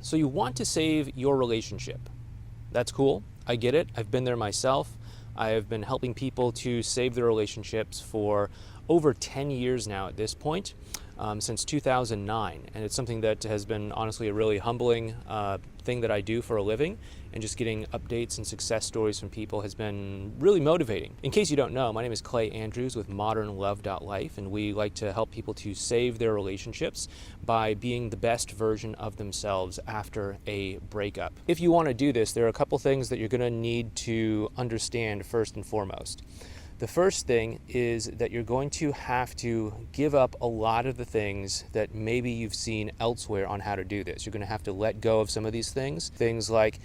So you want to save your relationship. That's cool. I get it. I've been there myself. I have been helping people to save their relationships for over 10 years now at this point, since 2009. And it's something that has been honestly a really humbling thing that I do for a living. And just getting updates and success stories from people has been really motivating. In case you don't know, my name is Clay Andrews with modernlove.life, and we like to help people to save their relationships by being the best version of themselves after a breakup. If you want to do this, there are a couple things that you're going to need to understand first and foremost. The first thing is that you're going to have to give up a lot of the things that maybe you've seen elsewhere on how to do this. You're going to have to let go of some of these things. Things like,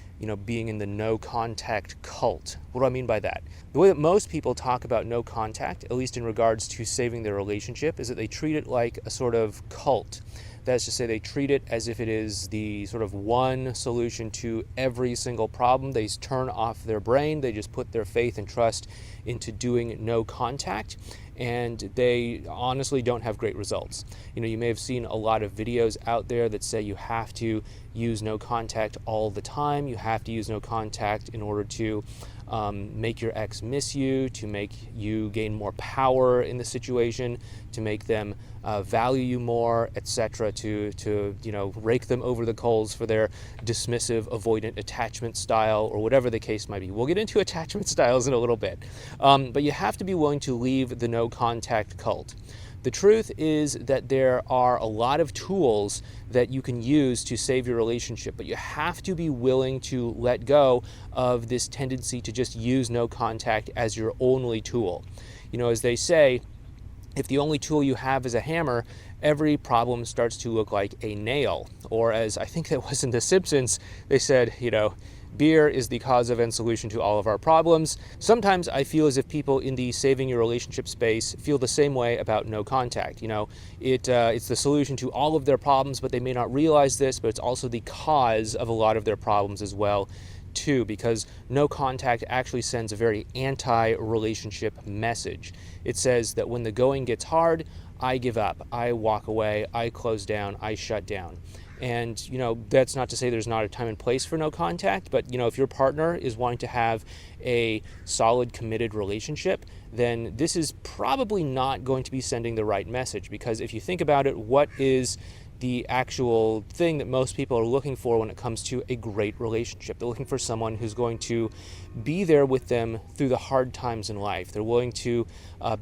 being in the no contact cult. What do I mean by that? The way that most people talk about no contact, at least in regards to saving their relationship, is that they treat it like a sort of cult. That's to say, they treat it as if it is the sort of one solution to every single problem. They turn off their brain. They just put their faith and trust into doing no contact, and they honestly don't have great results. You may have seen a lot of videos out there that say you have to use no contact all the time. You have to use no contact in order to make your ex miss you, to make you gain more power in the situation, to make them value you more, etc., to rake them over the coals for their dismissive, avoidant attachment style, or whatever the case might be. We'll get into attachment styles in a little bit. But you have to be willing to leave the no contact cult. The truth is that there are a lot of tools that you can use to save your relationship, but you have to be willing to let go of this tendency to just use no contact as your only tool. As they say, if the only tool you have is a hammer, every problem starts to look like a nail. Or as I think that was in The Simpsons, they said, beer is the cause of and solution to all of our problems. Sometimes I feel as if people in the saving your relationship space feel the same way about no contact. It's the solution to all of their problems, but they may not realize this, but it's also the cause of a lot of their problems as well, too, because no contact actually sends a very anti-relationship message. It says that when the going gets hard, I give up, I walk away, I close down, I shut down. And, that's not to say there's not a time and place for no contact, but, if your partner is wanting to have a solid, committed relationship, then this is probably not going to be sending the right message. Because if you think about it, what is the actual thing that most people are looking for when it comes to a great relationship? They're looking for someone who's going to be there with them through the hard times in life. They're willing to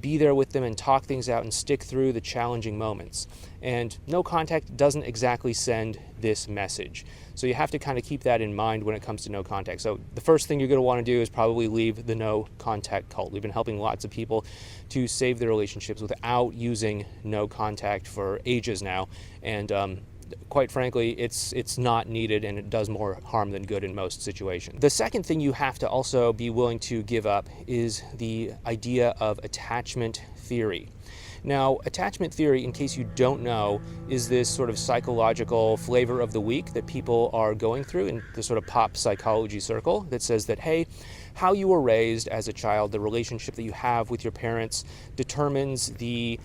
be there with them and talk things out and stick through the challenging moments. And no contact doesn't exactly send this message. So you have to kind of keep that in mind when it comes to no contact. So the first thing you're going to want to do is probably leave the no contact cult. We've been helping lots of people to save their relationships without using no contact for ages now. And quite frankly, it's not needed, and it does more harm than good in most situations. The second thing you have to also be willing to give up is the idea of attachment theory. Now, attachment theory, in case you don't know, is this sort of psychological flavor of the week that people are going through in the sort of pop psychology circle that says that, hey, how you were raised as a child, the relationship that you have with your parents determines the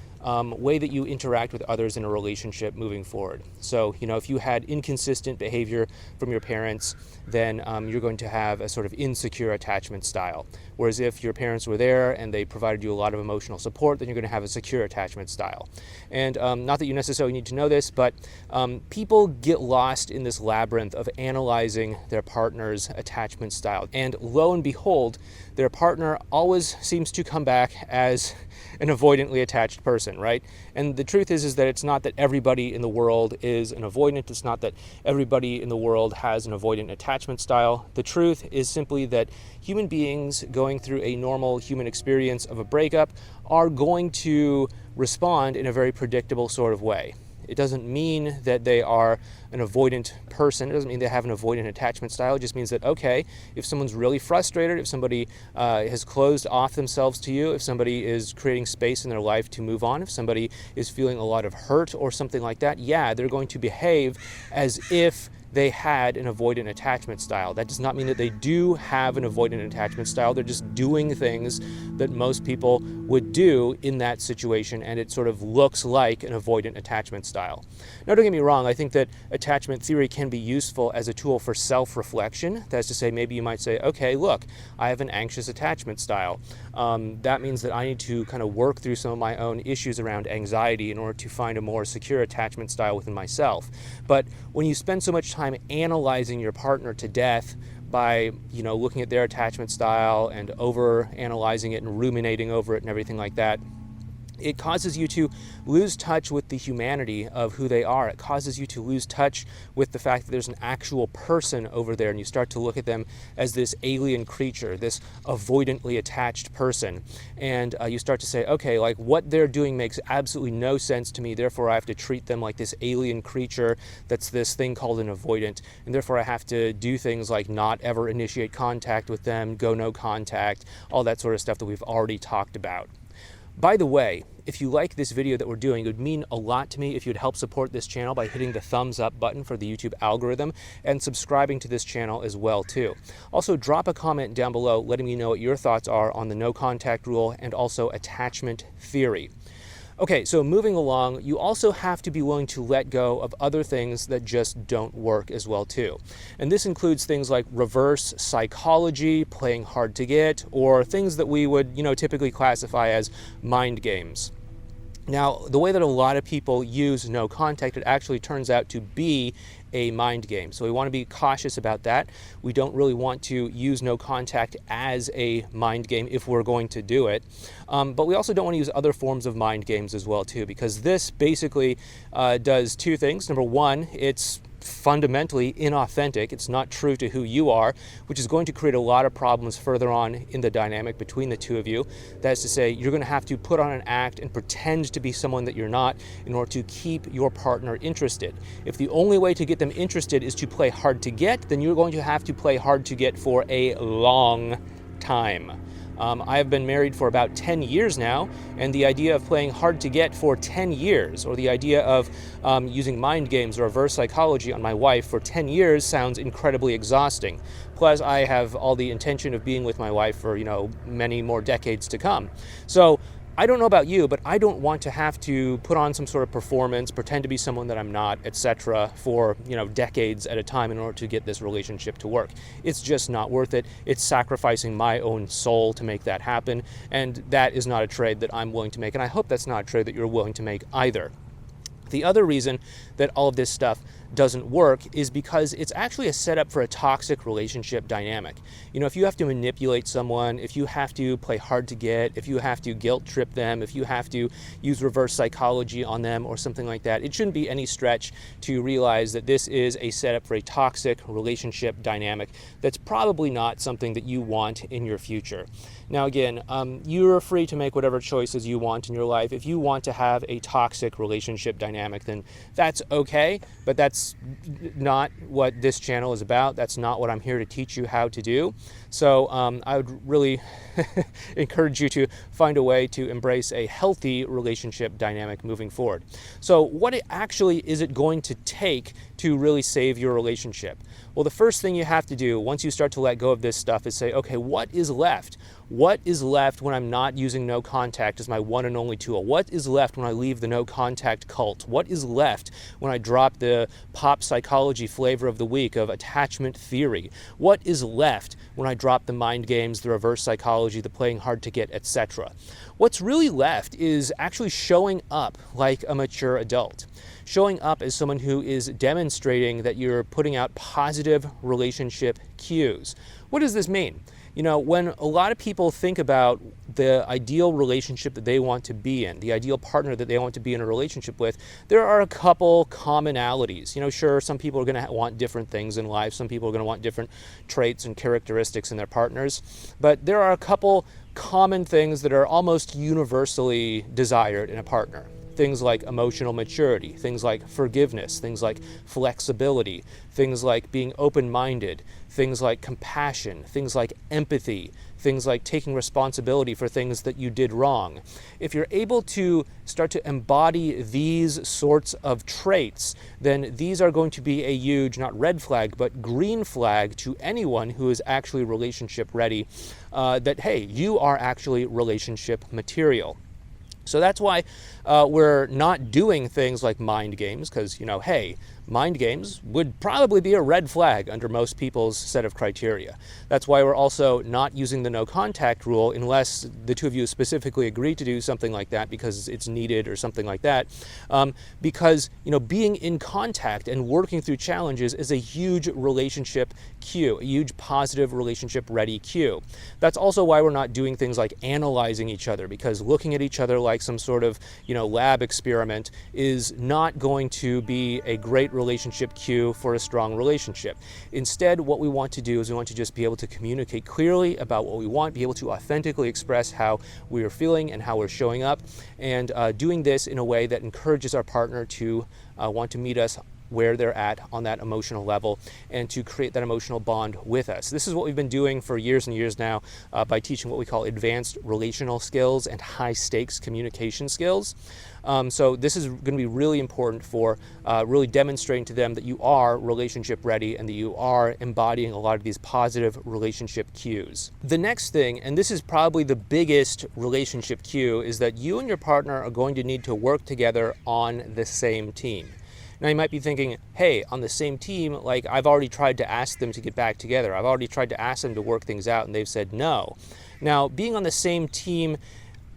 way that you interact with others in a relationship moving forward. So, if you had inconsistent behavior from your parents, then you're going to have a sort of insecure attachment style. Whereas if your parents were there and they provided you a lot of emotional support, then you're going to have a secure attachment style. And not that you necessarily need to know this, but people get lost in this labyrinth of analyzing their partner's attachment style. And lo and behold, their partner always seems to come back as an avoidantly attached person, right? And the truth is that it's not that everybody in the world is an avoidant. It's not that everybody in the world has an avoidant attachment style. The truth is simply that human beings going through a normal human experience of a breakup are going to respond in a very predictable sort of way. It doesn't mean that they are an avoidant person. It doesn't mean they have an avoidant attachment style. It just means that, okay, if someone's really frustrated, if somebody has closed off themselves to you, if somebody is creating space in their life to move on, if somebody is feeling a lot of hurt or something like that, yeah, they're going to behave as if they had an avoidant attachment style. That does not mean that they do have an avoidant attachment style. They're just doing things that most people would do in that situation, and it sort of looks like an avoidant attachment style. Now, don't get me wrong, I think that attachment theory can be useful as a tool for self-reflection. That's to say, maybe you might say, okay, look, I have an anxious attachment style. That means that I need to kind of work through some of my own issues around anxiety in order to find a more secure attachment style within myself. But when you spend so much time analyzing your partner to death by, looking at their attachment style and over analyzing it and ruminating over it and everything like that, it causes you to lose touch with the humanity of who they are. It causes you to lose touch with the fact that there's an actual person over there, and you start to look at them as this alien creature, this avoidantly attached person. And you start to say, okay, like what they're doing makes absolutely no sense to me, therefore I have to treat them like this alien creature that's this thing called an avoidant, and therefore I have to do things like not ever initiate contact with them, go no contact, all that sort of stuff that we've already talked about. By the way, if you like this video that we're doing, it would mean a lot to me if you'd help support this channel by hitting the thumbs up button for the YouTube algorithm and subscribing to this channel as well too. Also, drop a comment down below letting me know what your thoughts are on the no contact rule and also attachment theory. Okay, so moving along, you also have to be willing to let go of other things that just don't work as well too. And this includes things like reverse psychology, playing hard to get, or things that we would, typically classify as mind games. Now, the way that a lot of people use no contact, it actually turns out to be a mind game. So we want to be cautious about that. We don't really want to use no contact as a mind game if we're going to do it. But we also don't want to use other forms of mind games as well too, because this basically does two things. Number one, it's fundamentally inauthentic. It's not true to who you are, which is going to create a lot of problems further on in the dynamic between the two of you. That is to say, you're going to have to put on an act and pretend to be someone that you're not in order to keep your partner interested. If the only way to get them interested is to play hard to get, then you're going to have to play hard to get for a long time. I have been married for about 10 years now, and the idea of playing hard to get for 10 years, or the idea of using mind games or reverse psychology on my wife for 10 years sounds incredibly exhausting. Plus, I have all the intention of being with my wife for, many more decades to come. So I don't know about you, but I don't want to have to put on some sort of performance, pretend to be someone that I'm not, etc. for, decades at a time in order to get this relationship to work. It's just not worth it. It's sacrificing my own soul to make that happen, and that is not a trade that I'm willing to make, and I hope that's not a trade that you're willing to make either. The other reason that all of this stuff doesn't work is because it's actually a setup for a toxic relationship dynamic. If you have to manipulate someone, if you have to play hard to get, if you have to guilt trip them, if you have to use reverse psychology on them or something like that, it shouldn't be any stretch to realize that this is a setup for a toxic relationship dynamic that's probably not something that you want in your future. Now again, you're free to make whatever choices you want in your life. If you want to have a toxic relationship dynamic, then that's okay, but that's not what this channel is about. That's not what I'm here to teach you how to do. So I would really encourage you to find a way to embrace a healthy relationship dynamic moving forward. So what actually is it going to take to really save your relationship? Well, the first thing you have to do once you start to let go of this stuff is say, okay, what is left? What is left when I'm not using no contact as my one and only tool? What is left when I leave the no contact cult? What is left when I drop the pop psychology flavor of the week of attachment theory? What is left when I drop the mind games, the reverse psychology, the playing hard to get, etc.? What's really left is actually showing up like a mature adult. Showing up as someone who is demonstrating that you're putting out positive relationship cues. What does this mean? When a lot of people think about the ideal relationship that they want to be in, the ideal partner that they want to be in a relationship with, there are a couple commonalities. Sure, some people are going to want different things in life. Some people are going to want different traits and characteristics in their partners. But there are a couple common things that are almost universally desired in a partner. Things like emotional maturity, things like forgiveness, things like flexibility, things like being open-minded, things like compassion, things like empathy, things like taking responsibility for things that you did wrong. If you're able to start to embody these sorts of traits, then these are going to be a huge, not red flag, but green flag to anyone who is actually relationship ready, that, hey, you are actually relationship material. So that's why we're not doing things like mind games, because, hey, mind games would probably be a red flag under most people's set of criteria. That's why we're also not using the no contact rule unless the two of you specifically agree to do something like that because it's needed or something like that. Because being in contact and working through challenges is a huge relationship cue, a huge positive relationship ready cue. That's also why we're not doing things like analyzing each other, because looking at each other like some sort of lab experiment is not going to be a great relationship cue for a strong relationship. Instead, what we want to do is we want to just be able to communicate clearly about what we want, be able to authentically express how we are feeling and how we're showing up, and doing this in a way that encourages our partner to want to meet us where they're at on that emotional level and to create that emotional bond with us. This is what we've been doing for years and years now by teaching what we call advanced relational skills and high stakes communication skills. So this is going to be really important for really demonstrating to them that you are relationship ready and that you are embodying a lot of these positive relationship cues. The next thing, and this is probably the biggest relationship cue, is that you and your partner are going to need to work together on the same team. Now you might be thinking, hey, on the same team, like I've already tried to ask them to get back together. I've already tried to ask them to work things out and they've said no. Now, being on the same team,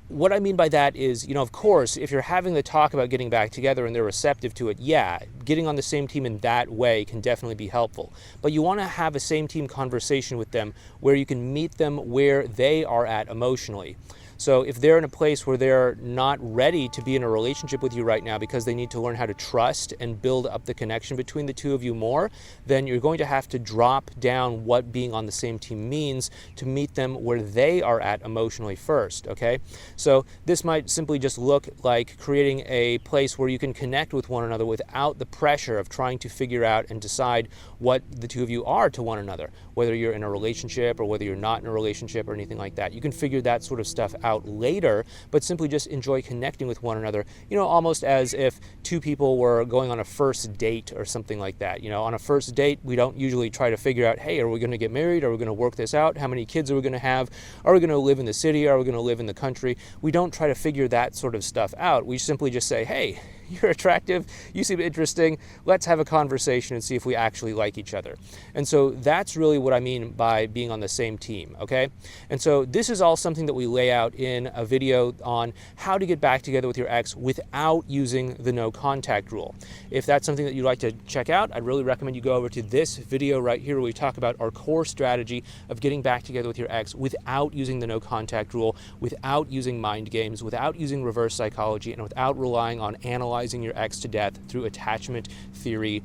what I mean by that is, of course, if you're having the talk about getting back together and they're receptive to it, yeah, getting on the same team in that way can definitely be helpful. But you want to have a same team conversation with them where you can meet them where they are at emotionally. So if they're in a place where they're not ready to be in a relationship with you right now because they need to learn how to trust and build up the connection between the two of you more, then you're going to have to drop down what being on the same team means to meet them where they are at emotionally first, okay? So this might simply just look like creating a place where you can connect with one another without the pressure of trying to figure out and decide what the two of you are to one another, whether you're in a relationship or whether you're not in a relationship or anything like that. You can figure that sort of stuff out later, but simply just enjoy connecting with one another, almost as if two people were going on a first date or something like that. On a first date, we don't usually try to figure out, hey, are we going to get married? Are we going to work this out? How many kids are we going to have? Are we going to live in the city? Are we going to live in the country? We don't try to figure that sort of stuff out. We simply just say, hey, you're attractive, you seem interesting, let's have a conversation and see if we actually like each other. And so that's really what I mean by being on the same team, okay? And so this is all something that we lay out in a video on how to get back together with your ex without using the no contact rule. If that's something that you'd like to check out, I'd really recommend you go over to this video right here where we talk about our core strategy of getting back together with your ex without using the no contact rule, without using mind games, without using reverse psychology, and without relying on analyzing your ex to death through attachment theory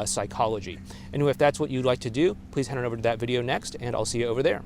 psychology. And if that's what you'd like to do, please head on over to that video next, and I'll see you over there.